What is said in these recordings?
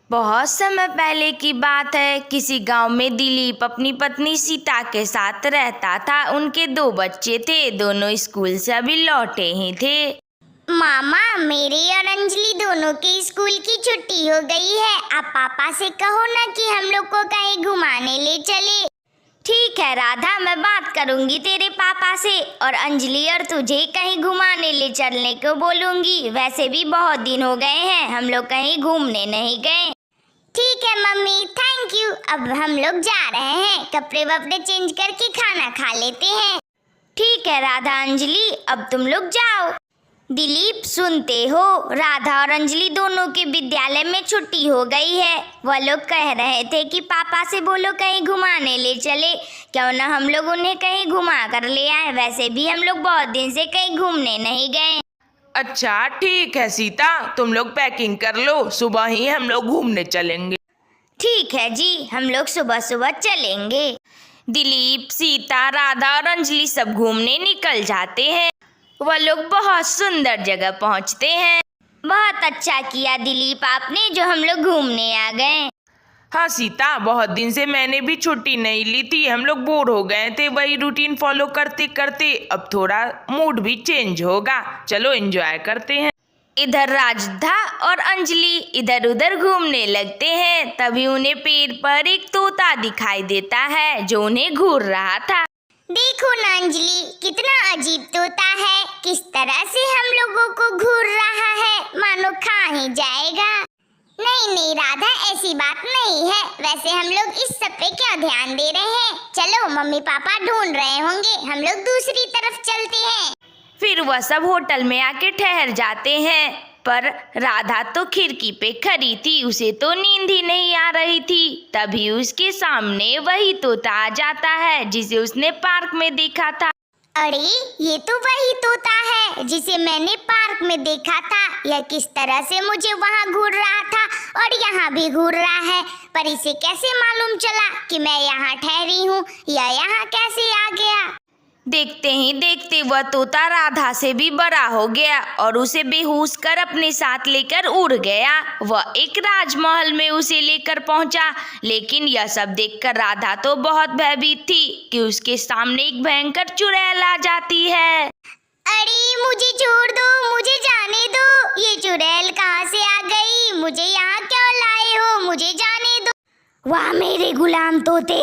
बहुत समय पहले की बात है। किसी गांव में दिलीप अपनी पत्नी सीता के साथ रहता था। उनके 2 बच्चे थे। दोनों स्कूल से अभी लौटे ही थे। मामा, मेरे और अंजलि दोनों के स्कूल की छुट्टी हो गई है। आप पापा से कहो ना कि हम लोग को कहीं घुमाने ले चले। ठीक है राधा, मैं बात करूंगी तेरे पापा से और अंजलि और तुझे कहीं घुमाने ले चलने को बोलूंगी। वैसे भी बहुत दिन हो गए हैं, हम लोग कहीं घूमने नहीं गए। ठीक है मम्मी, थैंक यू। अब हम लोग जा रहे हैं, कपड़े वपड़े चेंज करके खाना खा लेते हैं। ठीक है राधा अंजलि, अब तुम लोग जाओ। दिलीप, सुनते हो, राधा और अंजलि दोनों के विद्यालय में छुट्टी हो गई है। वह लोग कह रहे थे कि पापा से बोलो कहीं घुमाने ले चले। क्यों ना हम लोग उन्हें कहीं घुमा कर ले आए। वैसे भी हम लोग बहुत दिन से कहीं घूमने नहीं गए। अच्छा ठीक है सीता, तुम लोग पैकिंग कर लो, सुबह ही हम लोग घूमने चलेंगे। ठीक है जी, हम लोग सुबह सुबह चलेंगे। दिलीप, सीता, राधा और अंजलि सब घूमने निकल जाते हैं। वह लोग बहुत सुंदर जगह पहुंचते हैं। बहुत अच्छा किया दिलीप आपने, जो हम लोग घूमने आ गए। हाँ सीता, बहुत दिन से मैंने भी छुट्टी नहीं ली थी। हम लोग बोर हो गए थे वही रूटीन फॉलो करते करते। अब थोड़ा मूड भी चेंज होगा, चलो एंजॉय करते हैं। इधर राधा और अंजलि इधर उधर घूमने लगते हैं। तभी उन्हें पेड़ पर एक तोता दिखाई देता है जो उन्हें घूर रहा था। देखो ना अंजलि, कितना अजीब तोता है। किस तरह से हम लोगों को घूर रहा है, मानो खा ही जाएगा। नहीं नहीं राधा, ऐसी बात नहीं है। वैसे हम लोग इस सब पे क्या ध्यान दे रहे हैं। चलो, मम्मी पापा ढूंढ रहे होंगे, हम लोग दूसरी तरफ चलते हैं। फिर वह सब होटल में आके ठहर जाते हैं। पर राधा तो खिड़की पे खड़ी थी, उसे तो नींद ही नहीं आ रही थी। तभी उसके सामने वही तोता आ जाता है जिसे उसने पार्क में देखा था। अरे, ये तो वही तोता है जिसे मैंने पार्क में देखा था। यह किस तरह से मुझे वहाँ घूर रहा था और यहाँ भी घूर रहा है। पर इसे कैसे मालूम चला कि मैं यहाँ ठहरी हूँ, या यहाँ कैसे आ गया। देखते ही देखते वह तोता राधा से भी बड़ा हो गया और उसे बेहोश कर अपने साथ लेकर उड़ गया। वह एक राजमहल में उसे लेकर पहुंचा। लेकिन यह सब देखकर राधा तो बहुत भयभीत थी कि उसके सामने एक भयंकर चुड़ैल आ जाती है। अरे, मुझे छोड़ दो, मुझे जाने दो। ये चुड़ैल कहाँ से आ गई? मुझे यहाँ क्यों लाए हो? मुझे जाने दो। वाह मेरे गुलाम तोते,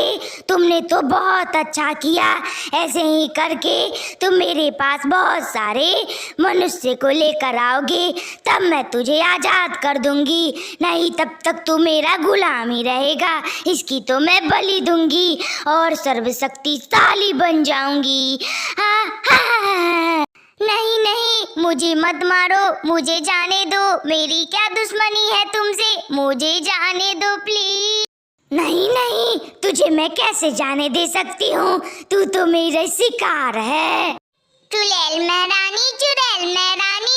तुमने तो बहुत अच्छा किया। ऐसे ही करके तुम मेरे पास बहुत सारे मनुष्य को लेकर आओगे, तब मैं तुझे आज़ाद कर दूंगी। नहीं, तब तक तू मेरा गुलाम ही रहेगा। इसकी तो मैं बलि दूंगी और सर्वशक्तिशाली बन जाऊंगी। हाँ हाँ। नहीं नहीं, मुझे मत मारो, मुझे जाने दो। मेरी क्या दुश्मनी है तुमसे, मुझे जाने दो प्लीज। नहीं नहीं, तुझे मैं कैसे जाने दे सकती हूँ, तू तो मेरे शिकार है। चुड़ैल महारानी,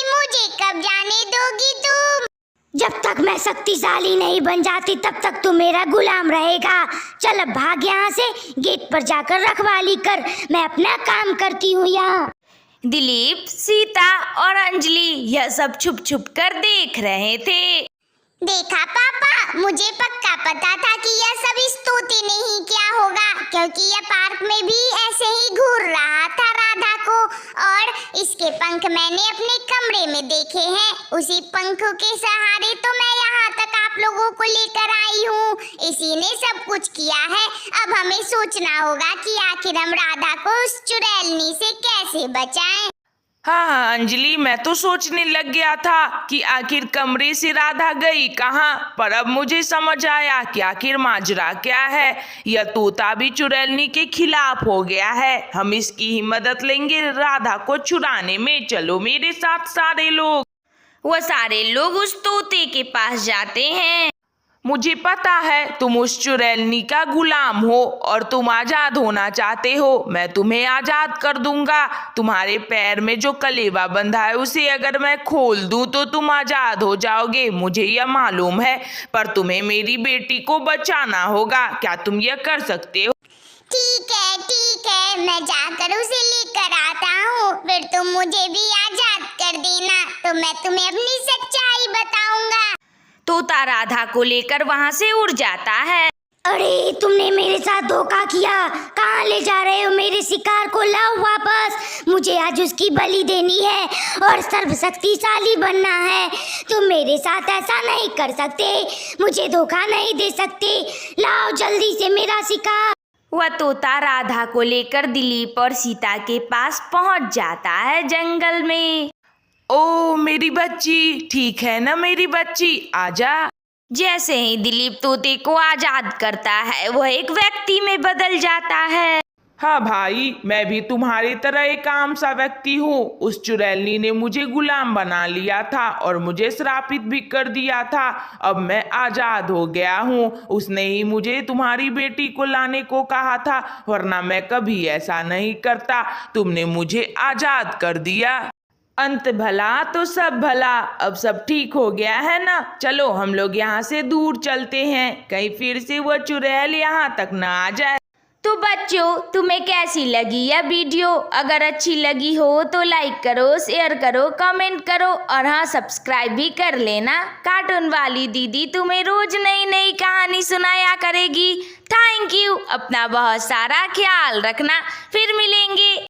मुझे कब जाने दोगी तुम? जब तक मैं शक्तिशाली नहीं बन जाती तब तक तू मेरा गुलाम रहेगा। चल अब भाग यहाँ से, गेट पर जाकर रखवाली कर, मैं अपना काम करती हूँ यहाँ। दिलीप, सीता और अंजलि यह सब छुप छुप कर देख रहे थे। देखा पापा, मुझे पक्का पता था कि यह सब इस तोते ने ही किया होगा, क्योंकि यह पार्क में भी ऐसे ही घूर रहा था राधा को। और इसके पंख मैंने अपने कमरे में देखे हैं। उसी पंखों के सहारे तो मैं यहाँ तक आप लोगों को लेकर आई हूँ। इसी ने सब कुछ किया है। अब हमें सोचना होगा कि आखिर हम राधा को उस चुड़ैलनी से कैसे बचाएं। हाँ अंजलि, मैं तो सोचने लग गया था कि आखिर कमरे से राधा गई कहाँ। पर अब मुझे समझ आया कि आखिर माजरा क्या है। यह तोता भी चुड़ैलनी के खिलाफ हो गया है। हम इसकी ही मदद लेंगे राधा को छुड़ाने में। चलो मेरे साथ सारे लोग। वह सारे लोग उस तोते के पास जाते हैं। मुझे पता है तुम उस चुड़ैलनी का गुलाम हो और तुम आजाद होना चाहते हो। मैं तुम्हें आजाद कर दूंगा। तुम्हारे पैर में जो कलेवा बंधा है उसे अगर मैं खोल दूं तो तुम आजाद हो जाओगे, मुझे यह मालूम है। पर तुम्हें मेरी बेटी को बचाना होगा। क्या तुम यह कर सकते हो? ठीक है, मैं जाकर उसे लेकर आता हूँ। फिर तुम मुझे भी आजाद कर देना, तो मैं तुम्हें अपनी सच्चाई बताऊंगा। तोता राधा को लेकर वहाँ से उड़ जाता है। अरे तुमने मेरे साथ धोखा किया। कहाँ ले जा रहे हो मेरे शिकार को? लाओ वापस, मुझे आज उसकी बलि देनी है और सर्वशक्तिशाली बनना है। तुम मेरे साथ ऐसा नहीं कर सकते, मुझे धोखा नहीं दे सकते। लाओ जल्दी से मेरा शिकार। वह तोता राधा को लेकर दिलीप और सीता के पास पहुंच जाता है जंगल में। ओ मेरी बच्ची, ठीक है ना मेरी बच्ची, आजा। जैसे ही दिलीप तोते को आजाद करता है वह एक व्यक्ति में बदल जाता है। हाँ भाई, मैं भी तुम्हारी तरह एक आम सा व्यक्ति हूँ। उस चुड़ैलनी ने मुझे गुलाम बना लिया था और मुझे श्रापित भी कर दिया था। अब मैं आजाद हो गया हूँ। उसने ही मुझे तुम्हारी बेटी को लाने को कहा था, वरना मैं कभी ऐसा नहीं करता। तुमने मुझे आजाद कर दिया। अंत भला तो सब भला। अब सब ठीक हो गया है ना? चलो हम लोग यहाँ से दूर चलते हैं, कहीं फिर से वो चुड़ैल यहाँ तक ना आ जाए। तो बच्चों, तुम्हें कैसी लगी यह वीडियो? अगर अच्छी लगी हो तो लाइक करो, शेयर करो, कमेंट करो और हाँ, सब्सक्राइब भी कर लेना। कार्टून वाली दीदी तुम्हें रोज नई नई कहानी सुनाया करेगी। Thank you. अपना बहुत सारा ख्याल रखना। फिर मिलेंगे।